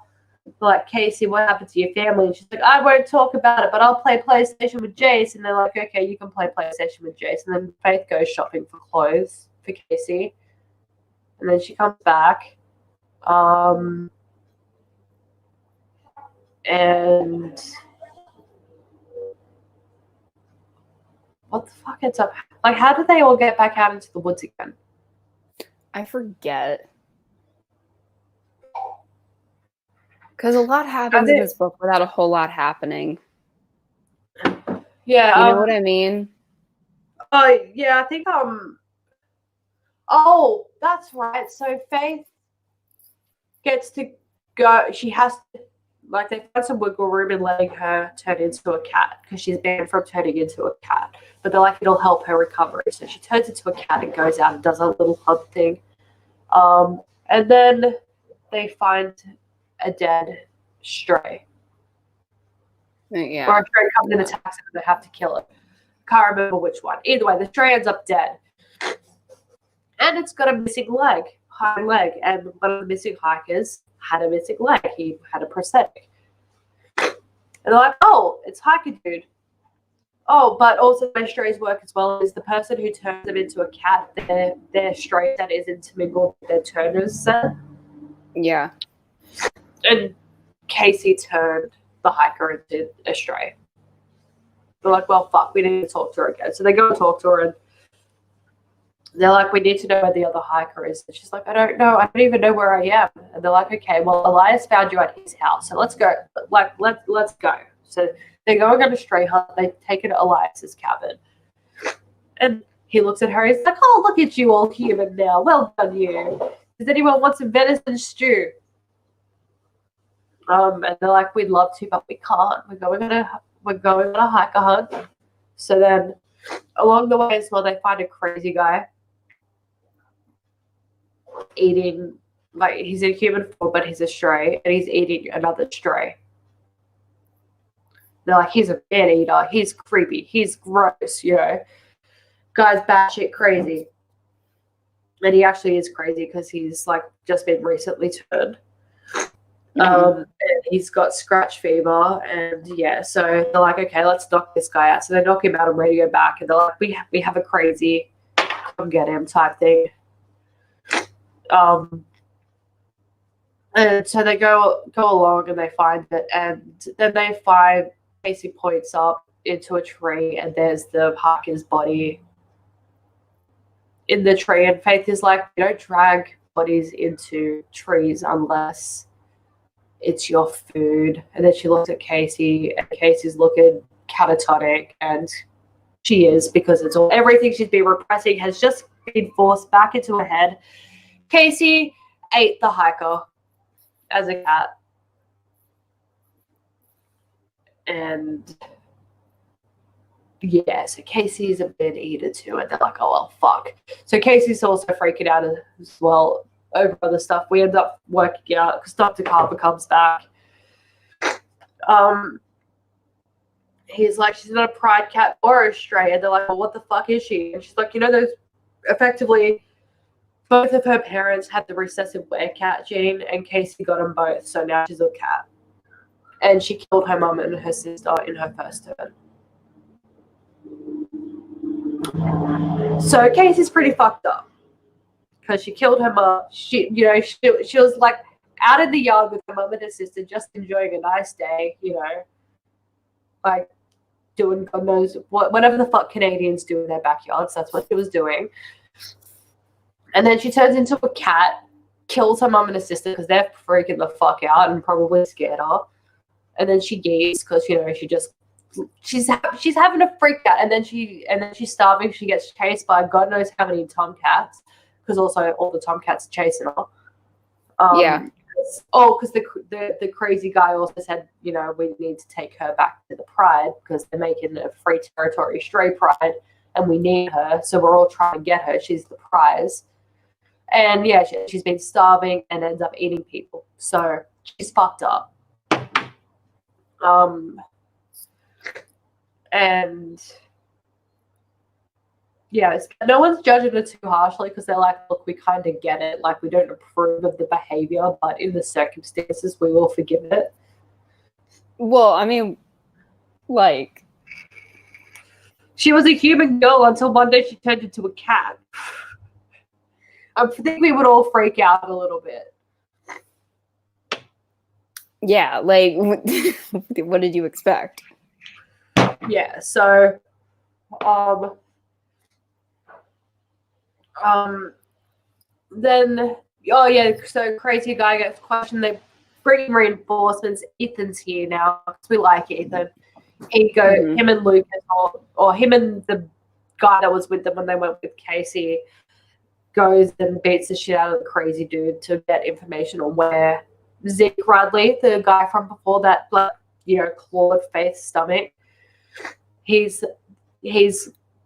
They're like, Casey, what happened to your family? And she's like, I won't talk about it, but I'll play PlayStation with Jace. And they're like, okay, you can play PlayStation with Jace. And then Faith goes shopping for clothes for Casey. And then she comes back. And what the fuck ends up? Like, how did they all get back out into the woods again? I forget. Because a lot happens in this book without a whole lot happening. Yeah. You know what I mean? Oh, yeah, I think, oh, that's right. So Faith gets to go, she has to, like, they find some wiggle room in letting her turn into a cat because she's banned from turning into a cat. But they're like, it'll help her recovery. So she turns into a cat and goes out and does a little hunt thing. And then they find a dead stray. Yeah. Or a stray comes and attacks it and they have to kill it. Can't remember which one. Either way, the stray ends up dead. And it's got a missing leg, hind leg. And one of the missing hikers had a missing leg. He had a prosthetic. And they're like, oh, it's hiker dude. Oh, but also my strays work as well is the person who turns them into a cat, their stray set is intermingled with their turner's set. Yeah. And Casey turned the hiker into a stray. They're like, well, fuck, we need to talk to her again. So they go and talk to her and they're like, we need to know where the other hiker is. And she's like, I don't know. I don't even know where I am. And they're like, okay, well, Elias found you at his house. So let's go. Like, let's go. So they're going on a stray hunt. They take her to Elias's cabin. And he looks at her. He's like, oh, look at you all human now. Well done, you. Does anyone want some venison stew? And they're like, we'd love to, but we can't. We're going on a hiker hunt. So then along the way as well, they find a crazy guy eating, like, he's in human form, but he's a stray, and he's eating another stray. They're like, he's a man eater. He's creepy. He's gross, you know. Guy's batshit crazy. And he actually is crazy because he's, like, just been recently turned. And he's got scratch fever. And, yeah, so they're like, okay, let's knock this guy out. So they knock him out and ready to go back. And they're like, we have a crazy, come get him type thing. And so they go along and they find it. And then they find Casey points up into a tree and there's the hiker's body in the tree. And Faith is like, you don't drag bodies into trees unless it's your food. And then she looks at Casey and Casey's looking catatonic, and she is, because it's all, everything she's been repressing has just been forced back into her head. Casey ate the hiker as a cat. And yeah, so Casey's a bit eater too, and they're like, oh well, fuck. So Casey's also freaking out as well over other stuff. We end up working out because Dr. Carver comes back. He's like, she's not a pride cat or a stray, and they're like, well, what the fuck is she? And she's like, you know, there's effectively both of her parents had the recessive werecat gene, and Casey got them both, so now she's a cat. And she killed her mum and her sister in her first turn. So Casey's pretty fucked up because she killed her mum. She was like out in the yard with her mum and her sister, just enjoying a nice day, you know, like doing God knows whatever the fuck Canadians do in their backyards. That's what she was doing. And then she turns into a cat, kills her mum and her sister because they're freaking the fuck out and probably scared her. And then she yeets because, you know, she's having a freak out, and then she's starving. She gets chased by God knows how many tomcats, because also all the tomcats are chasing her. Yeah. Because the crazy guy also said, you know, we need to take her back to the Pride because they're making a free territory stray Pride, and we need her, so we're all trying to get her. She's the prize. And yeah, she's been starving and ends up eating people, so she's fucked up. And Yes, no one's judging it too harshly because they're like, look, we kind of get it. Like, we don't approve of the behavior, but in the circumstances, we will forgive it. Well, I mean, like, she was a human girl until one day she turned into a cat. I think we would all freak out a little bit. Yeah, like, what did you expect? Yeah, so, then, oh yeah, so crazy guy gets questioned. They bring in reinforcements. Ethan's here now because we like Ethan. He go, him and Lucas, or him and the guy that was with them when they went with Casey, goes and beats the shit out of the crazy dude to get information on where Zeke Radley, the guy from before that, clawed Faith's stomach, he's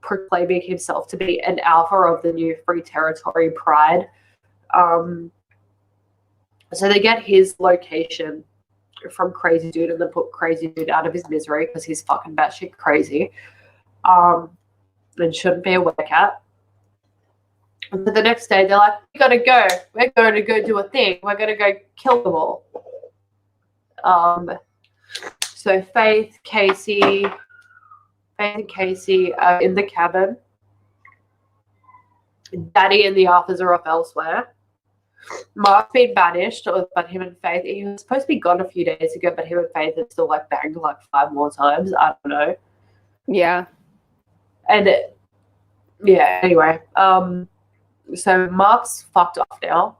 proclaiming himself to be an alpha of the new Free Territory Pride. So they get his location from Crazy Dude and then put Crazy Dude out of his misery because he's fucking batshit crazy. And shouldn't be a workout. And so the next day they're like, we gotta go. We're going to go do a thing. We're gonna go kill them all. So Faith and Casey are in the cabin. Daddy and the Arthurs are off elsewhere. Mark's been banished, but him and Faith, he was supposed to be gone a few days ago, but him and Faith have still like banged like 5 more times. I don't know. Yeah. And anyway, so Mark's fucked off now.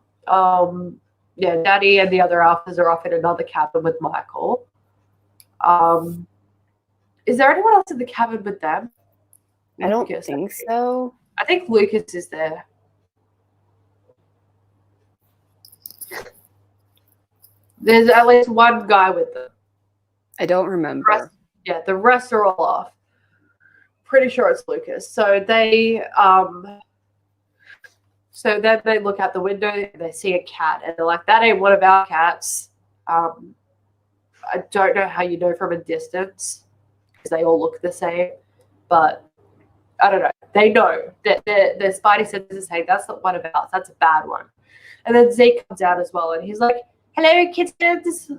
Daddy and the other Alphas are off in another cabin with Michael. Is there anyone else in the cabin with them? I don't think so. I think Lucas is there. There's at least one guy with them. I don't remember. The rest are all off. Pretty sure it's Lucas. So they then they look out the window and they see a cat and they're like, that ain't one of our cats. I don't know how you know from a distance because they all look the same, but I don't know. They know that their spidey senses are saying that's not one of ours. That's a bad one. And then Zeke comes out as well and he's like, hello, kittens,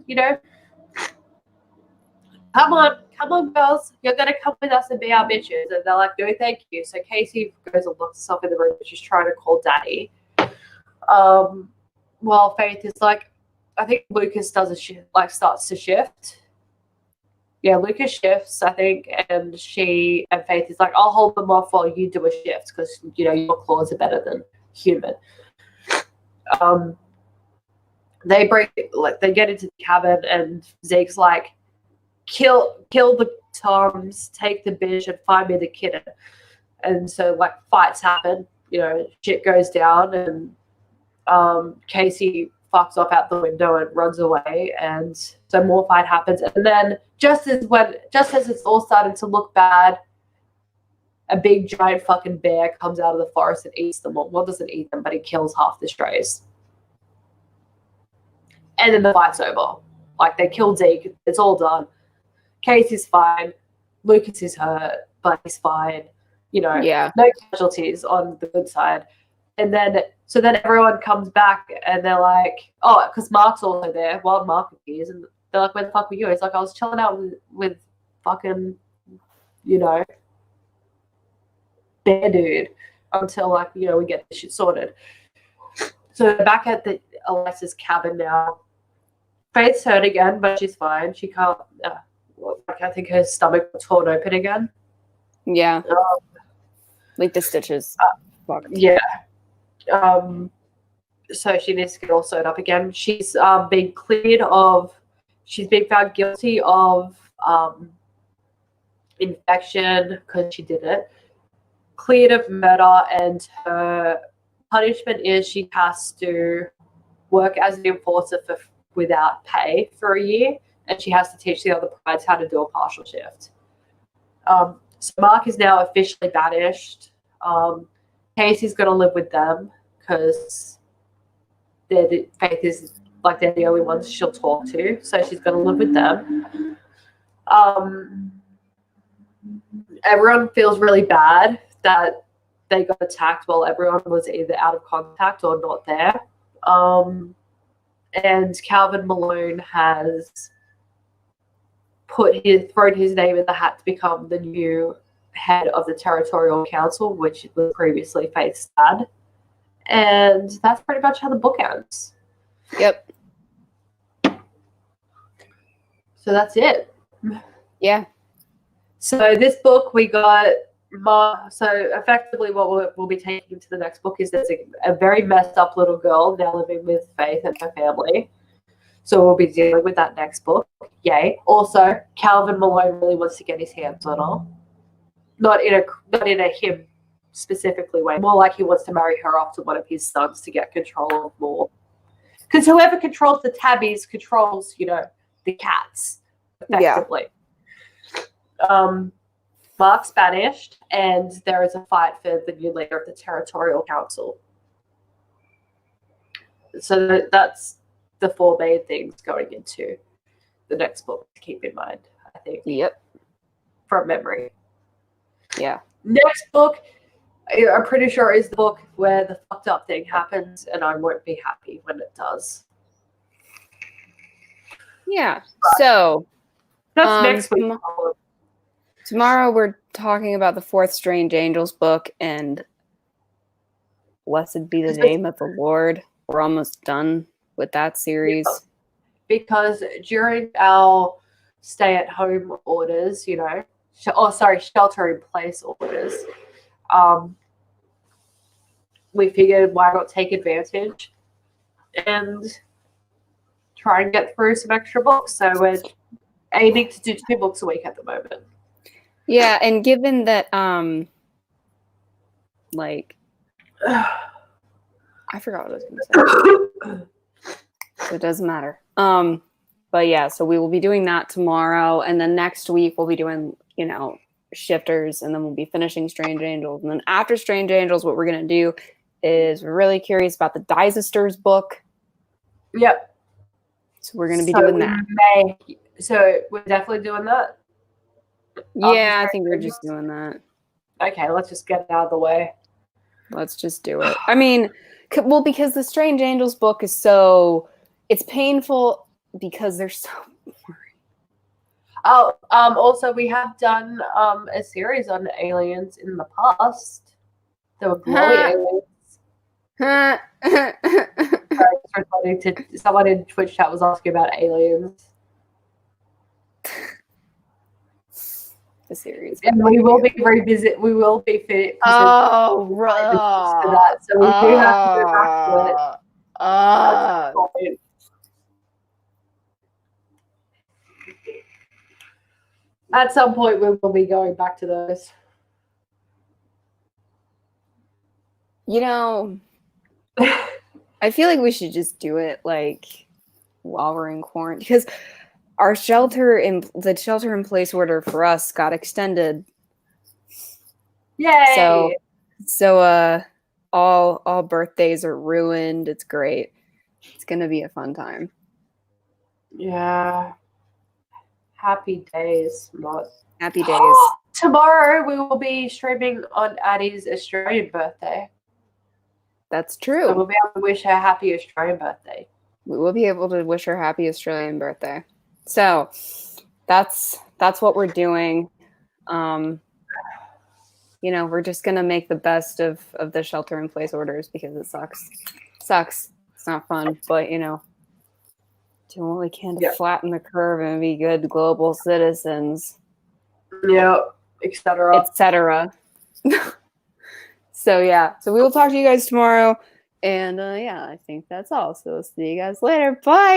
come on, girls, you're going to come with us and be our bitches. And they're like, no, thank you. So Casey goes and locks herself in the room, but she's trying to call Daddy. While Faith is like, I think Lucas does a shift, starts to shift. Yeah, Lucas shifts, I think, and Faith is like, I'll hold them off while you do a shift because, your claws are better than human. They get into the cabin and Zeke's like, kill the Toms, take the bitch and find me the kitten. And so fights happen, shit goes down and Casey fucks off out the window and runs away, and so more fight happens. And then just as it's all starting to look bad, a big giant fucking bear comes out of the forest and eats them all. Well, doesn't eat them, but he kills half the strays. And then the fight's over. They killed Zeke. It's all done. Casey's fine. Lucas is hurt, but he's fine. No casualties on the good side. And then everyone comes back and they're like, oh, because Mark's also there. Wild Mark appears and they're like, where the fuck were you? He's like, I was chilling out with fucking, bear dude until we get this shit sorted. So they're back at the Alessa's cabin now. Faith's hurt again, but she's fine. She can't. I think her stomach was torn open again. Yeah. The stitches. Yeah. So she needs to get all sewed up again. She's been found guilty of infection because she did it. Cleared of murder, and her punishment is she has to work as an enforcer without pay for a year, and she has to teach the other prides how to do a partial shift. So Mark is now officially banished. Casey's going to live with them because Faith is they're the only ones she'll talk to, so she's going to live with them. Everyone feels really bad that they got attacked while everyone was either out of contact or not there. And Calvin Malone has thrown his name in the hat to become the new head of the Territorial Council, which was previously Faith's dad. And that's pretty much how the book ends. Yep. So that's it. Yeah. So this book we got. So effectively, what we'll be taking to the next book is there's a very messed up little girl now living with Faith and her family. So we'll be dealing with that next book. Yay! Also, Calvin Malone really wants to get his hands on her. Not in a him specifically way. More like he wants to marry her off to one of his sons to get control of more. Because whoever controls the tabbies controls, the cats effectively. Yeah. Mark's banished, and there is a fight for the new leader of the Territorial Council. So that's the 4 main things going into the next book to keep in mind, I think. Yep. From memory. Yeah. Next book, I'm pretty sure is the book where the fucked up thing happens, and I won't be happy when it does. Yeah. So that's next week. Tomorrow we're talking about the 4th Strange Angels book, and blessed be the name of the Lord. We're almost done with that series. Because during our stay-at-home orders, shelter-in-place orders, we figured why not take advantage and try and get through some extra books. So we're aiming to do 2 books a week at the moment. Yeah, and given that, I forgot what I was going to say. So it doesn't matter. But yeah, so we will be doing that tomorrow, and then next week we'll be doing, Shifters, and then we'll be finishing Strange Angels. And then after Strange Angels, what we're going to do is we're really curious about the Dysisters book. Yep. So we're going to be doing that. So we're definitely doing that? Yeah, I think we're just doing that. Okay, let's just get it out of the way. Let's just do it. I mean, because the Strange Angels book is it's painful because they're so boring. Oh, also we have done a series on aliens in the past. They were glowy aliens. Someone in Twitch chat was asking about aliens. The series, and we will be revisit. We will be fit. Oh, right. For that, so we do have to go back to it. At some point, we will be going back to those. I feel like we should just do it while we're in quarantine, because our shelter in place order for us got extended. Yay! So all birthdays are ruined. It's great. It's gonna be a fun time. Yeah. Happy days, Mott. Happy days. Tomorrow we will be streaming on Addie's Australian birthday. That's true. So we'll be able to wish her happy Australian birthday. We will be able to wish her happy Australian birthday. So that's what we're doing. We're just gonna make the best of the shelter-in-place orders because it sucks. It's not fun, but doing what we can to flatten the curve and be good global citizens. Yeah, etc. So we will talk to you guys tomorrow, and I think that's all. So see you guys later. Bye.